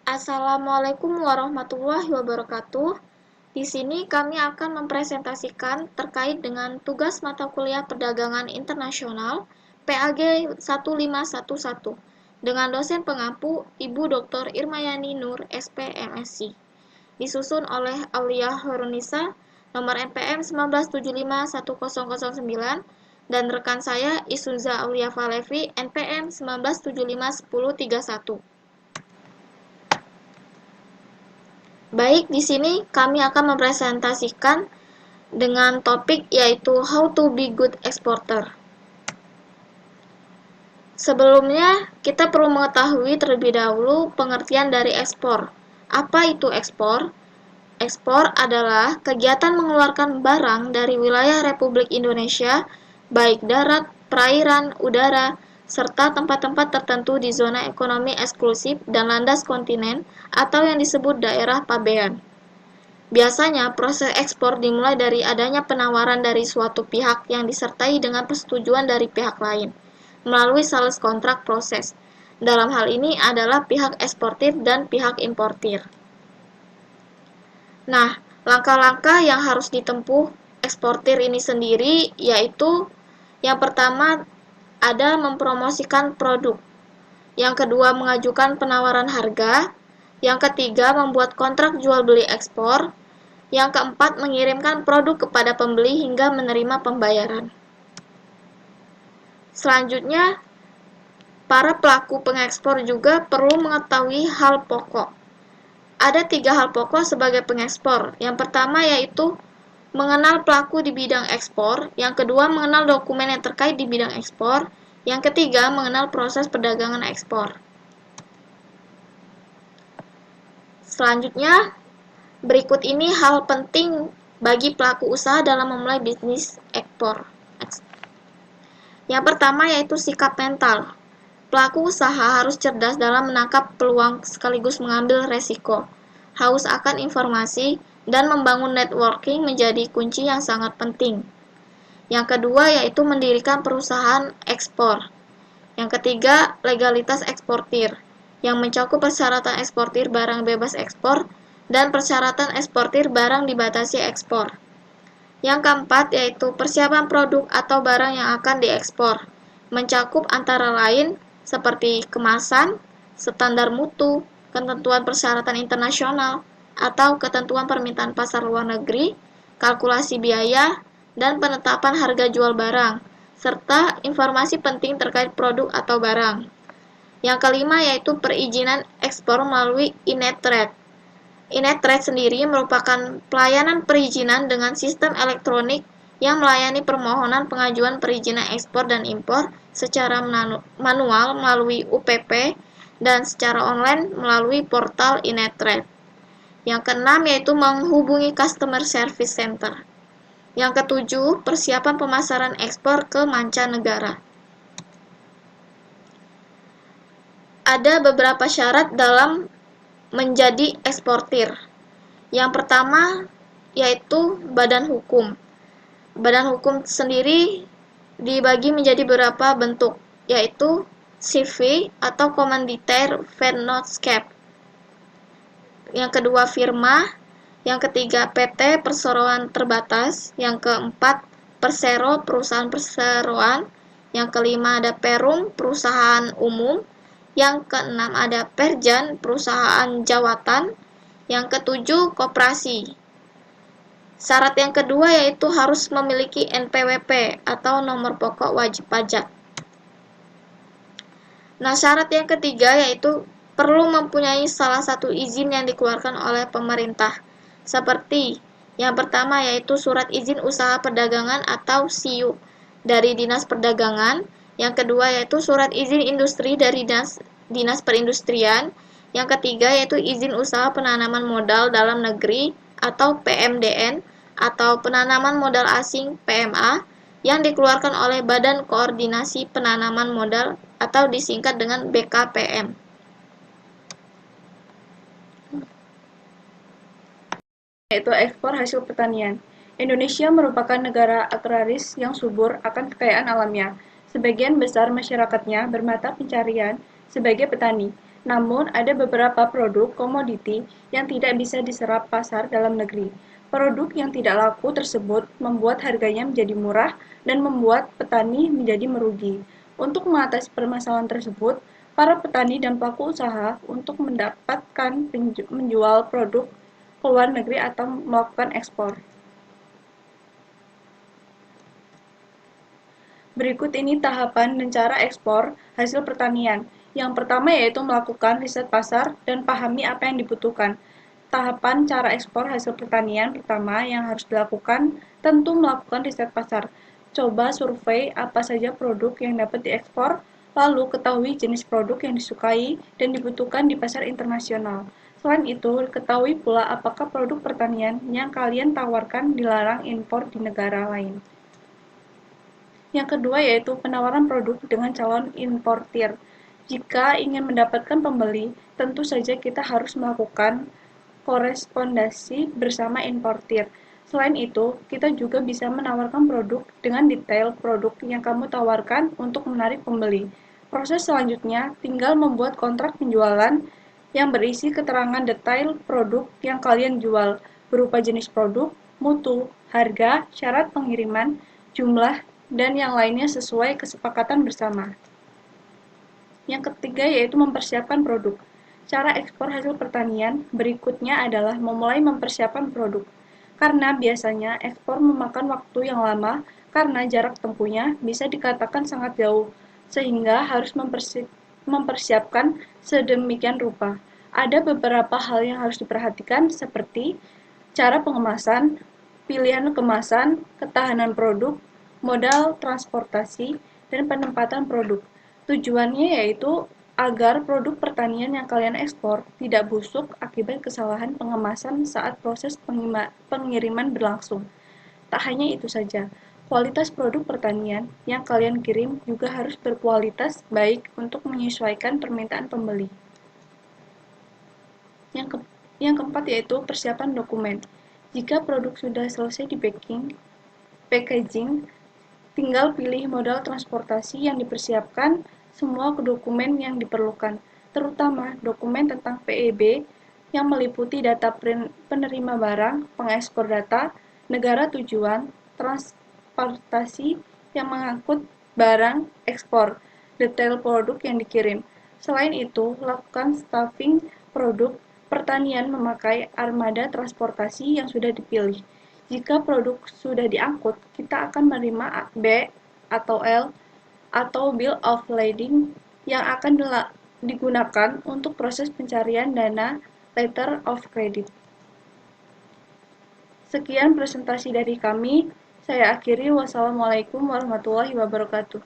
Assalamualaikum warahmatullahi wabarakatuh. Di sini kami akan mempresentasikan terkait dengan tugas mata kuliah Perdagangan Internasional PAG 1511 dengan dosen pengampu Ibu Dr. Irmayani Nur, SP, MSc. Disusun oleh Aulia Horunisa, nomor NPM 19751009, dan rekan saya Isunza Aulia Falevi, NPM 19751031. Baik, di sini kami akan mempresentasikan dengan topik yaitu How to be good exporter. Sebelumnya, kita perlu mengetahui terlebih dahulu pengertian dari ekspor. Apa itu ekspor? Ekspor adalah kegiatan mengeluarkan barang dari wilayah Republik Indonesia, baik darat, perairan, udara, serta tempat-tempat tertentu di zona ekonomi eksklusif dan landas kontinen atau yang disebut daerah pabean. Biasanya, proses ekspor dimulai dari adanya penawaran dari suatu pihak yang disertai dengan persetujuan dari pihak lain, melalui sales kontrak proses. Dalam hal ini adalah pihak eksportir dan pihak importir. Nah, langkah-langkah yang harus ditempuh eksportir ini sendiri yaitu yang pertama ada mempromosikan produk, yang kedua mengajukan penawaran harga, yang ketiga membuat kontrak jual beli ekspor, yang keempat mengirimkan produk kepada pembeli hingga menerima pembayaran. Selanjutnya, para pelaku pengekspor juga perlu mengetahui hal pokok. Ada 3 hal pokok sebagai pengekspor. Yang pertama yaitu mengenal pelaku di bidang ekspor, yang kedua mengenal dokumen yang terkait di bidang ekspor, yang ketiga mengenal proses perdagangan ekspor. Selanjutnya, berikut ini hal penting bagi pelaku usaha dalam memulai bisnis ekspor. Yang pertama yaitu sikap mental. Pelaku usaha harus cerdas dalam menangkap peluang sekaligus mengambil resiko. Haus akan informasi dan membangun networking menjadi kunci yang sangat penting. Yang kedua yaitu mendirikan perusahaan ekspor. Yang ketiga, legalitas eksportir, yang mencakup persyaratan eksportir barang bebas ekspor dan persyaratan eksportir barang dibatasi ekspor. Yang keempat yaitu persiapan produk atau barang yang akan diekspor, mencakup antara lain seperti kemasan, standar mutu, ketentuan persyaratan internasional, atau ketentuan permintaan pasar luar negeri, kalkulasi biaya, dan penetapan harga jual barang, serta informasi penting terkait produk atau barang. Yang kelima yaitu perizinan ekspor melalui iNetTrade. iNetTrade sendiri merupakan pelayanan perizinan dengan sistem elektronik yang melayani permohonan pengajuan perizinan ekspor dan impor secara manual melalui UPP dan secara online melalui portal iNetTrade. Yang keenam yaitu menghubungi Customer Service Center. Yang ketujuh, persiapan pemasaran ekspor ke mancanegara. Ada beberapa syarat dalam menjadi eksportir. Yang pertama yaitu badan hukum. Badan hukum sendiri dibagi menjadi beberapa bentuk, yaitu CV atau Commanditaire Vennootschap. Yang kedua firma, yang ketiga PT perseroan terbatas, yang keempat persero perusahaan perseroan, yang kelima ada perum perusahaan umum, yang keenam ada perjan perusahaan jawatan, yang ketujuh koperasi. Syarat yang kedua yaitu harus memiliki NPWP atau nomor pokok wajib pajak. Nah, syarat yang ketiga yaitu perlu mempunyai salah satu izin yang dikeluarkan oleh pemerintah, seperti yang pertama yaitu surat izin usaha perdagangan atau SIU dari Dinas Perdagangan, yang kedua yaitu surat izin industri dari Dinas Perindustrian, yang ketiga yaitu izin usaha penanaman modal dalam negeri atau PMDN atau penanaman modal asing PMA yang dikeluarkan oleh Badan Koordinasi Penanaman Modal atau disingkat dengan BKPM. Yaitu ekspor hasil pertanian. Indonesia merupakan negara agraris yang subur akan kekayaan alamnya. Sebagian besar masyarakatnya bermata pencarian sebagai petani. Namun, ada beberapa produk komoditi yang tidak bisa diserap pasar dalam negeri. Produk yang tidak laku tersebut membuat harganya menjadi murah dan membuat petani menjadi merugi. Untuk mengatasi permasalahan tersebut, para petani dan pelaku usaha untuk mendapatkan menjual produk ke luar negeri atau melakukan ekspor. Berikut ini tahapan dan cara ekspor hasil pertanian. Yang pertama yaitu melakukan riset pasar dan pahami apa yang dibutuhkan. Tahapan cara ekspor hasil pertanian pertama yang harus dilakukan tentu melakukan riset pasar. Coba survei apa saja produk yang dapat diekspor, lalu ketahui jenis produk yang disukai dan dibutuhkan di pasar internasional. Selain itu, ketahui pula apakah produk pertanian yang kalian tawarkan dilarang impor di negara lain. Yang kedua yaitu penawaran produk dengan calon importir. Jika ingin mendapatkan pembeli, tentu saja kita harus melakukan korespondasi bersama importir. Selain itu, kita juga bisa menawarkan produk dengan detail produk yang kamu tawarkan untuk menarik pembeli. Proses selanjutnya tinggal membuat kontrak penjualan yang berisi keterangan detail produk yang kalian jual, berupa jenis produk, mutu, harga, syarat pengiriman, jumlah, dan yang lainnya sesuai kesepakatan bersama. Yang ketiga yaitu mempersiapkan produk. Cara ekspor hasil pertanian berikutnya adalah memulai mempersiapkan produk. Karena biasanya ekspor memakan waktu yang lama karena jarak tempuhnya bisa dikatakan sangat jauh, sehingga harus mempersiapkan sedemikian rupa. Ada beberapa hal yang harus diperhatikan seperti cara pengemasan, pilihan kemasan, ketahanan produk, modal transportasi, dan penempatan produk. Tujuannya yaitu agar produk pertanian yang kalian ekspor tidak busuk akibat kesalahan pengemasan saat proses pengiriman berlangsung. Tak hanya itu saja, kualitas produk pertanian yang kalian kirim juga harus berkualitas baik untuk menyesuaikan permintaan pembeli. Yang keempat yaitu persiapan dokumen. Jika produk sudah selesai di packaging, tinggal pilih modal transportasi yang dipersiapkan, semua dokumen yang diperlukan, terutama dokumen tentang PEB yang meliputi data penerima barang, pengekspor data, negara tujuan, transportasi yang mengangkut barang ekspor, detail produk yang dikirim. Selain itu, lakukan staffing produk pertanian memakai armada transportasi yang sudah dipilih. Jika produk sudah diangkut, kita akan menerima B atau L atau Bill of Lading yang akan digunakan untuk proses pencarian dana Letter of Credit. Sekian presentasi dari kami. Saya akhiri. Wassalamualaikum warahmatullahi wabarakatuh.